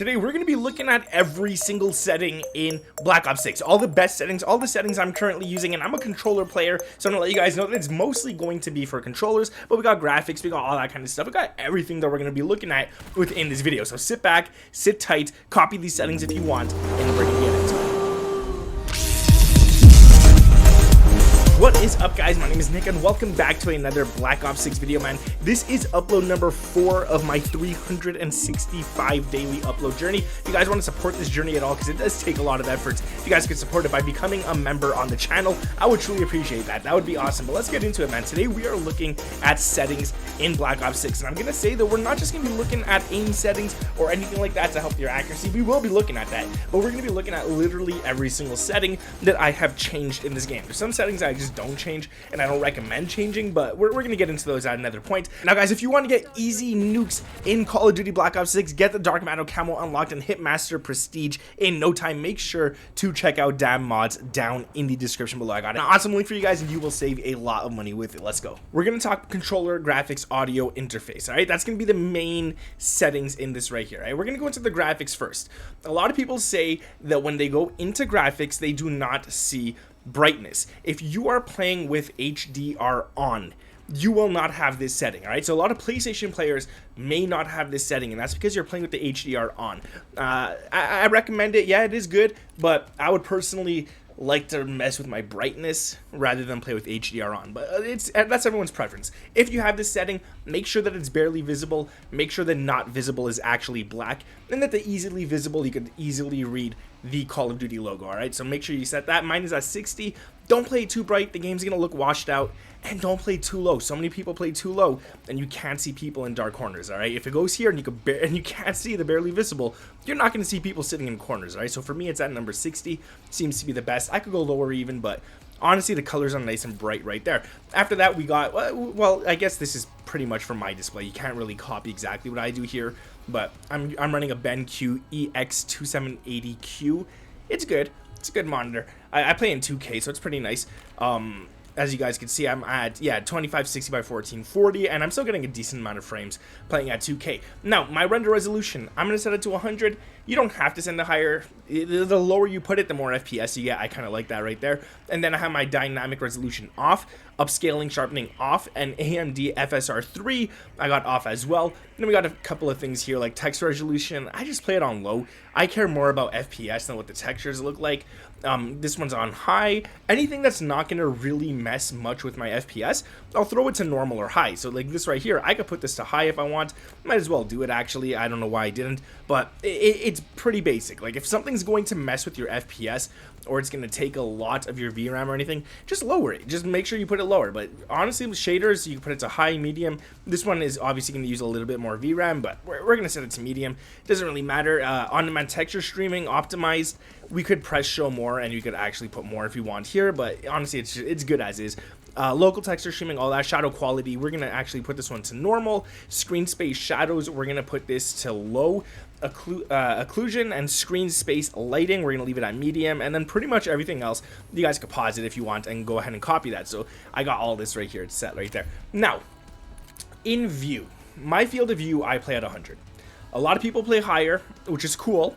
Today we're going to be looking at every single setting in Black Ops 6, all the best settings, all the settings I'm currently using, and I'm a controller player, so I'm going to let you guys know that it's mostly going to be for controllers, but we got graphics, we got all that kind of stuff, we got everything that we're going to be looking at within this video. So sit back, sit tight, copy these settings if you want, and we're going to get into it. What is up, guys? My name is Nick and welcome back to another Black Ops 6 video, man. This is upload number 4 of my 365 daily upload journey. If you guys want to support this journey at all, because it does take a lot of effort, if you guys could support it by becoming a member on the channel, I would truly appreciate that. That would be awesome. But let's get into it, man. Today we are looking at settings in Black Ops 6, and I'm going to say that we're not just going to be looking at aim settings or anything like that to help your accuracy. We will be looking at that, but we're going to be looking at literally every single setting that I have changed in this game. There's some settings I just don't change and I don't recommend changing, but we're going to get into those at another point. Now guys, if you want to get easy nukes in Call of Duty Black Ops 6, get the Dark Matter camo unlocked and hit Master Prestige in no time, make sure to check out Dam Mods down in the description below. I got an awesome link for you guys and you will save a lot of money with it. Let's go. We're going to talk controller, graphics, audio, interface. All right, that's going to be the main settings in this right here. All right, we're going to go into the graphics first. A lot of people say that when they go into graphics, they do not see brightness. If you are playing with HDR on, you will not have this setting. All right, so a lot of PlayStation players may not have this setting, and that's because you're playing with the HDR on. I recommend it. Yeah, it is good, but I would personally like to mess with my brightness rather than play with HDR on, but that's everyone's preference. If you have this setting, make sure that it's barely visible, make sure that not visible is actually black, and that the easily visible, you could easily read the Call of Duty logo. All right, so make sure you set that. Mine is at 60. Don't play too bright, the game's gonna look washed out, and don't play too low. So many people play too low and you can't see people in dark corners. All right, if it goes here and you can't see the barely visible, you're not going to see people sitting in corners. All right, so for me it's at number 60, seems to be the best. I could go lower even, but honestly the colors are nice and bright right there. After that we got, well, I guess this is pretty much for my display. You can't really copy exactly what I do here, but I'm running a BenQ EX2780Q. It's good. It's a good monitor. I play in 2K, so it's pretty nice. As you guys can see, I'm at 2560 by 1440, and I'm still getting a decent amount of frames playing at 2K. Now, my render resolution, I'm going to set it to 100. You don't have to send it higher. The lower you put it, the more FPS you get. I kind of like that right there. And then I have my dynamic resolution off, upscaling, sharpening off, and AMD FSR 3 I got off as well. Then we got a couple of things here like text resolution. I just play it on low. I care more about FPS than what the textures look like. This one's on high. Anything that's not going to really mess much with my FPS, I'll throw it to normal or high. So like this right here, I could put this to high if I want. Might as well do it actually. I don't know why I didn't, but it's pretty basic. Like if something's going to mess with your FPS or it's going to take a lot of your VRAM or anything, just lower it. Just make sure you put it lower. But honestly, with shaders, you can put it to high, medium. This one is obviously going to use a little bit more VRAM, but we're going to set it to medium. It doesn't really matter. On-demand texture streaming, optimized. We could press show more and you could actually put more if you want here, but honestly it's good as is. Local texture streaming, all that. Shadow quality, we're gonna actually put this one to normal. Screen space shadows, we're gonna put this to low. Occlusion and screen space lighting, we're gonna leave it at medium, and then pretty much everything else you guys could pause it if you want and go ahead and copy that. So I got all this right here, it's set right there. Now in view, my field of view, I play at 100. A lot of people play higher, which is cool.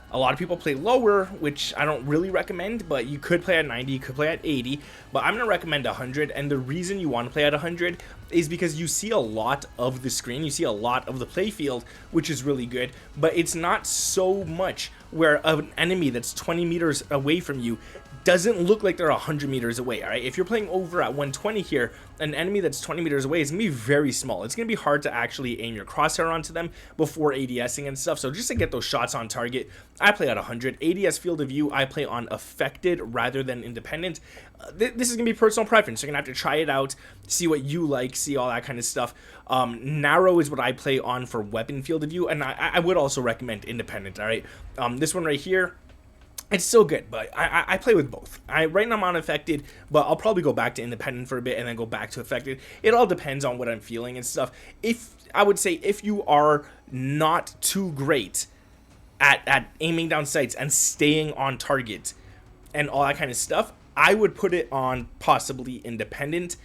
A lot of people play lower, which I don't really recommend, but you could play at 90, you could play at 80, but I'm going to recommend 100, and the reason you want to play at 100 is because you see a lot of the screen, you see a lot of the play field, which is really good, but it's not so much where an enemy that's 20 meters away from you doesn't look like they're 100 meters away. All right, if you're playing over at 120 here, an enemy that's 20 meters away is gonna be very small. It's gonna be hard to actually aim your crosshair onto them before ADSing and stuff. So just to get those shots on target, I play at 100. ADS field of view, I play on affected rather than independent. This is gonna be personal preference. You're gonna have to try it out, see what you like, see all that kind of stuff. Narrow is what I play on for weapon field of view, and I would also recommend independent. All right, this one right here, it's still good, but I play with both. Right now I'm on affected, but I'll probably go back to independent for a bit and then go back to affected. It all depends on what I'm feeling and stuff. I would say if you are not too great at aiming down sights and staying on target and all that kind of stuff, I would put it on possibly independent.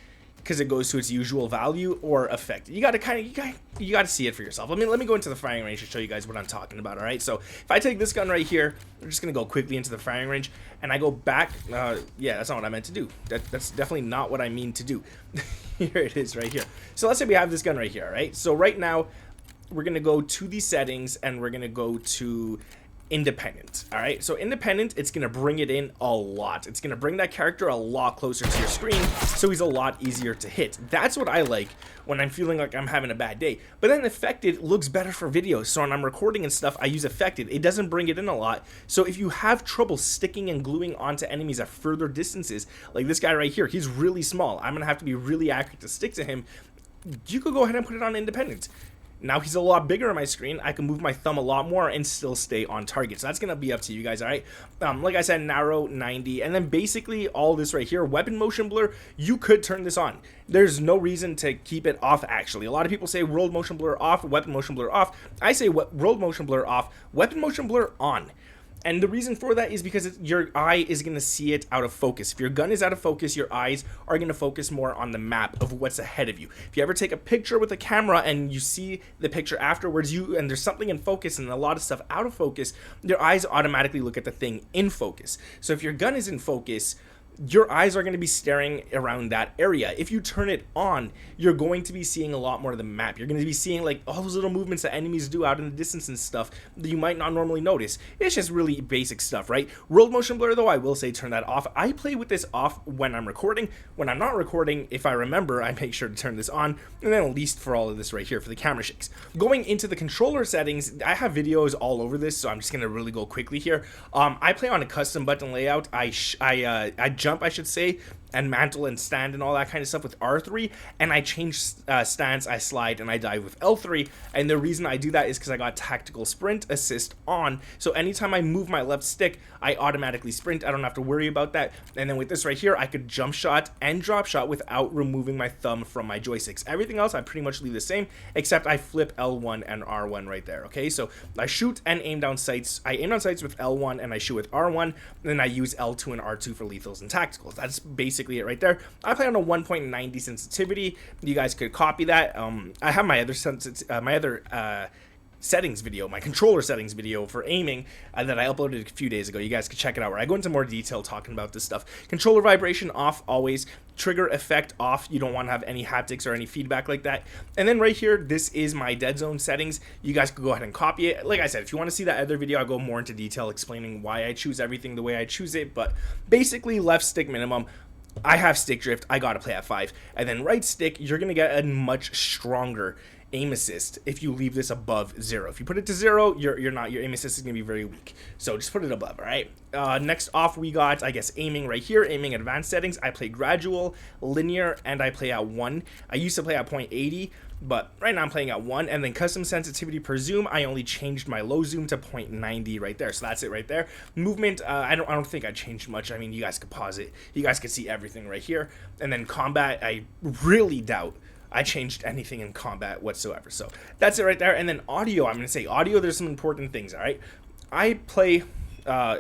because it goes to its usual value, or affected. You got to see it for yourself. Let me go into the firing range to show you guys what I'm talking about. All right, so if I take this gun right here, I'm just gonna go quickly into the firing range, and I go back. Yeah, that's not what I meant to do. That's definitely not what I mean to do. Here it is right here. So let's say we have this gun right here, right? So right now we're gonna go to the settings, and we're gonna go to independent. All right, so independent, it's gonna bring it in a lot. It's gonna bring that character a lot closer to your screen, so he's a lot easier to hit. That's what I like when I'm feeling like I'm having a bad day. But then affected looks better for videos, so when I'm recording and stuff, I use affected. It doesn't bring it in a lot. So if you have trouble sticking and gluing onto enemies at further distances, like this guy right here, he's really small, I'm gonna have to be really accurate to stick to him. You could go ahead and put it on independent. Now he's a lot bigger on my screen. I can move my thumb a lot more and still stay on target. So that's going to be up to you guys, all right? Like I said, narrow, 90. And then basically all this right here, weapon motion blur, you could turn this on. There's no reason to keep it off, actually. A lot of people say world motion blur off, weapon motion blur off. I say world motion blur off, weapon motion blur on. And the reason for that is because your eye is going to see it out of focus. If your gun is out of focus, your eyes are going to focus more on the map of what's ahead of you. If you ever take a picture with a camera and you see the picture afterwards, and there's something in focus and a lot of stuff out of focus, your eyes automatically look at the thing in focus. So if your gun is in focus, your eyes are going to be staring around that area. If you turn it on, you're going to be seeing a lot more of the map. You're going to be seeing like all those little movements that enemies do out in the distance and stuff that you might not normally notice. It's just really basic stuff, right? World motion blur, though, I will say turn that off. I play with this off when I'm recording. When I'm not recording, if I remember, I make sure to turn this on, and then at least for all of this right here for the camera shakes. Going into the controller settings, I have videos all over this, so I'm just going to really go quickly here. I play on a custom button layout. I jump, I should say, and mantle and stand and all that kind of stuff with R3, and I change stance, I slide, and I dive with L3. And the reason I do that is because I got tactical sprint assist on, so anytime I move my left stick, I automatically sprint. I don't have to worry about that. And then with this right here, I could jump shot and drop shot without removing my thumb from my joysticks. Everything else I pretty much leave the same, except I flip L1 and R1 right there. Okay, so I shoot and aim down sights. I aim down sights with L1 and I shoot with R1, and then I use L2 and R2 for lethals and tacticals. That's basically it right there. I play on a 1.90 sensitivity. You guys could copy that. I have my other settings video, my controller settings video for aiming that I uploaded a few days ago. You guys can check it out where I go into more detail talking about this stuff. Controller vibration off always. Trigger effect off. You don't want to have any haptics or any feedback like that. And then right here, this is my dead zone settings. You guys could go ahead and copy it. Like I said, if you want to see that other video, I'll go more into detail explaining why I choose everything the way I choose it. But basically, left stick minimum. I have stick drift, I gotta play at 5. And then right stick, you're gonna get a much stronger aim assist if you leave this above 0. If you put it to 0, your aim assist is gonna be very weak. So just put it above, all right? Next off, we got, I guess, aiming right here, aiming advanced settings. I play gradual, linear, and I play at 1. I used to play at 0.80, but right now I'm playing at 1. And then custom sensitivity per zoom, I only changed my low zoom to 0.90 right there. So that's it right there. Movement, I don't think I changed much. I mean, you guys could pause it. You guys could see everything right here. And then combat, I really doubt I changed anything in combat whatsoever. So that's it right there. And then audio, I'm going to say audio, there's some important things, all right? I play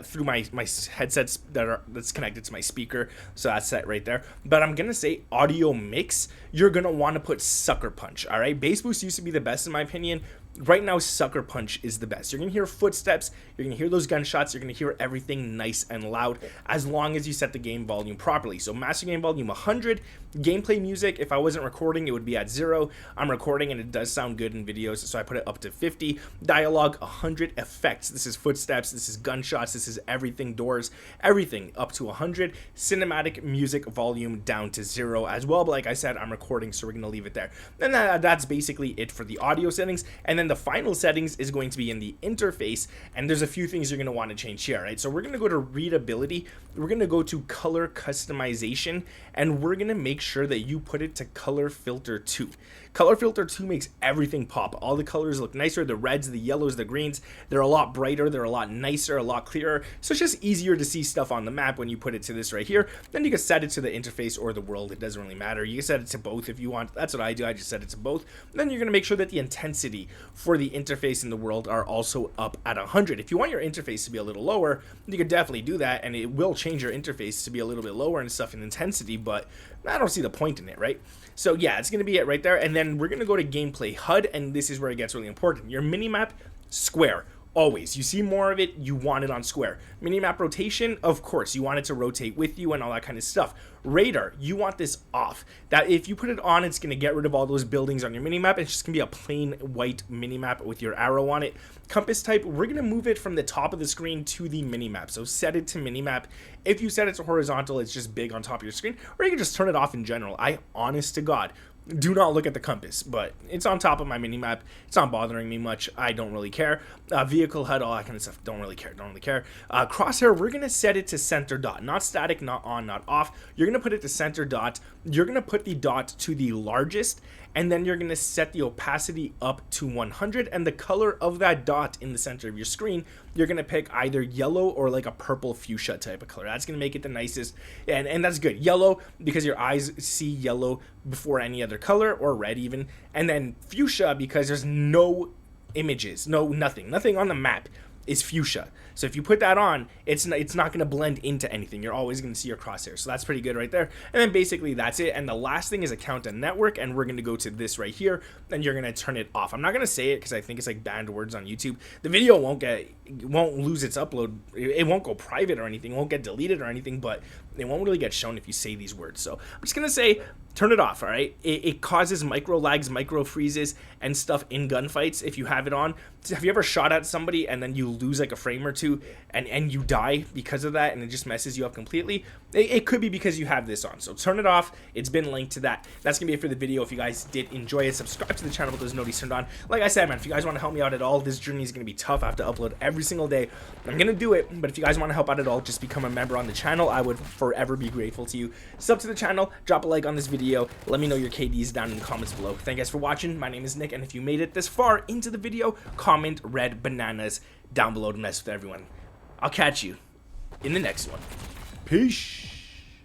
through my headsets that's connected to my speaker, so that's that right there. But I'm gonna say audio mix, you're gonna want to put Sucker Punch. All right, bass boost used to be the best in my opinion. Right now, Sucker Punch is the best. You're gonna hear footsteps, you're gonna hear those gunshots, you're gonna hear everything nice and loud as long as you set the game volume properly. So master game volume 100. Gameplay music, if I wasn't recording, it would be at 0. I'm recording and it does sound good in videos, so I put it up to 50. Dialogue 100. Effects, this is footsteps, this is gunshots, this is everything, doors, everything up to 100. Cinematic music volume down to 0 as well, but like I said, I'm recording, so we're gonna leave it there. And that's basically it for the audio settings. And then the final settings is going to be in the interface, and there's a few things you're going to want to change here, right? So we're going to go to readability, we're going to go to color customization, and we're going to make sure that you put it to color filter 2. Color filter 2 makes everything pop. All the colors look nicer, the reds, the yellows, the greens, they're a lot brighter, they're a lot nicer, a lot clearer. So it's just easier to see stuff on the map when you put it to this right here. Then you can set it to the interface or the world, it doesn't really matter. You can set it to both if you want. That's what I do, I just set it to both. Then you're going to make sure that the intensity for the interface and the world are also up at 100. If you want your interface to be a little lower, you could definitely do that, and it will change your interface to be a little bit lower and stuff in intensity, but I don't see the point in it, right? So yeah, it's going to be it right there. And then we're going to go to gameplay HUD, and this is where it gets really important. Your minimap, square. Always. You see more of it, you want it on square. Minimap rotation, of course, you want it to rotate with you and all that kind of stuff. Radar, you want this off. That if you put it on, it's going to get rid of all those buildings on your minimap. It's just going to be a plain white minimap with your arrow on it. Compass type, we're going to move it from the top of the screen to the minimap. So set it to minimap. If you set it to horizontal, it's just big on top of your screen. Or you can just turn it off in general. Honest to God, do not look at the compass, but it's on top of my minimap. It's not bothering me much. I don't really care. Vehicle HUD, all that kind of stuff. Don't really care. Crosshair, we're going to set it to center dot. Not static, not on, not off. You're going to put it to center dot. You're going to put the dot to the largest, and then you're going to set the opacity up to 100, and the color of that dot in the center of your screen, you're going to pick either yellow or like a purple fuchsia type of color. That's going to make it the nicest, and that's good. Yellow, because your eyes see yellow before any other color, or red even, and then fuchsia because there's no images, nothing on the map is fuchsia. So if you put that on, it's not going to blend into anything. You're always going to see your crosshairs. So that's pretty good right there. And then basically that's it. And the last thing is account and network, and we're going to go to this right here, and you're going to turn it off. I'm not going to say it because I think it's like banned words on YouTube. The video won't lose its upload. It won't go private or anything. It won't get deleted or anything, but it won't really get shown if you say these words. So I'm just going to say turn it off, all right? It causes micro lags, micro freezes, and stuff in gunfights if you have it on. Have you ever shot at somebody and then you lose like a frame or two and you die because of that, and it just messes you up completely? It could be because you have this on. So turn it off. It's been linked to that. That's going to be it for the video. If you guys did enjoy it, subscribe to the channel with those notifications turned on. Like I said, man, if you guys want to help me out at all, this journey is going to be tough. I have to upload every single day. I'm going to do it, but if you guys want to help out at all, just become a member on the channel. I would forever be grateful to you. Sub to the channel, drop a like on this video. Let me know your KDs down in the comments below. Thank you guys for watching. My name is Nick, and if you made it this far into the video, comment red bananas down below to mess with everyone. I'll catch you in the next one. Peace.